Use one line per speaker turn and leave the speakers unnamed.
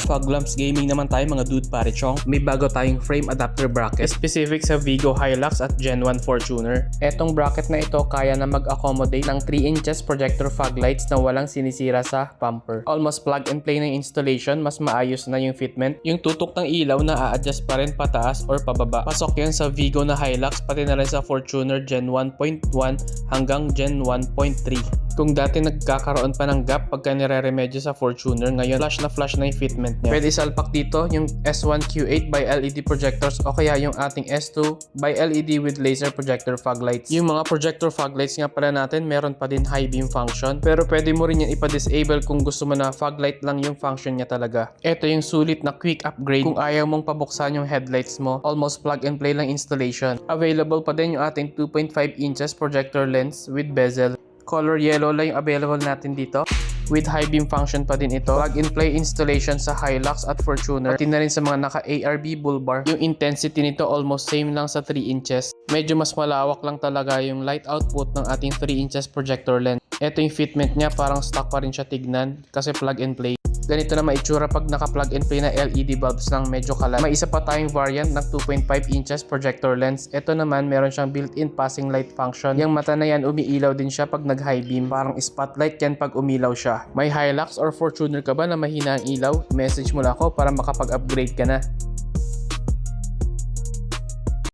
Fog lamps gaming naman tayo mga dude pare chong. May bago tayong frame adapter bracket specific sa Vigo Hilux at Gen 1 Fortuner. Etong bracket na ito kaya na mag-accommodate ng 3 inches projector fog lights na walang sinisira sa bumper. Almost plug and play ng installation, mas maayos na yung fitment. Yung tutok ng ilaw na a-adjust pa rin pataas or pababa. Pasok yan sa Vigo na Hilux pati na rin sa Fortuner Gen 1.1 hanggang Gen 1.3. Kung dati nagkakaroon pa ng gap pagka nire-remedyo sa Fortuner, ngayon flash na yung fitment niya. Pwede salpak dito yung S1 Q8 by LED projectors o kaya yung ating S2 by LED with laser projector fog lights. Yung mga projector fog lights nga pala natin, meron pa din high beam function. Pero pwede mo rin yan ipa-disable kung gusto mo na fog light lang yung function niya talaga. Ito yung sulit na quick upgrade kung ayaw mong pabuksan yung headlights mo. Almost plug and play lang installation. Available pa din yung ating 2.5 inches projector lens with bezel. Color yellow lang yung available natin dito. With high beam function pa din ito. Plug and play installation sa Hilux at Fortuner. Pati na rin sa mga naka ARB bull bar. Yung intensity nito almost same lang sa 3 inches. Medyo mas malawak lang talaga yung light output ng ating 3 inches projector lens. Ito yung fitment niya, parang stock pa rin siya tignan kasi plug and play. Ganito na maitsura pag naka-plug and play na LED bulbs ng medyo kalat. May isa pa tayong variant ng 2.5 inches projector lens. Ito naman meron siyang built-in passing light function. Yung mata na yan umiilaw din siya pag nag-high beam. Parang spotlight yan pag umilaw siya. May Hilux or Fortuner ka ba na mahina ang ilaw? Message mo lang ako para makapag-upgrade ka na.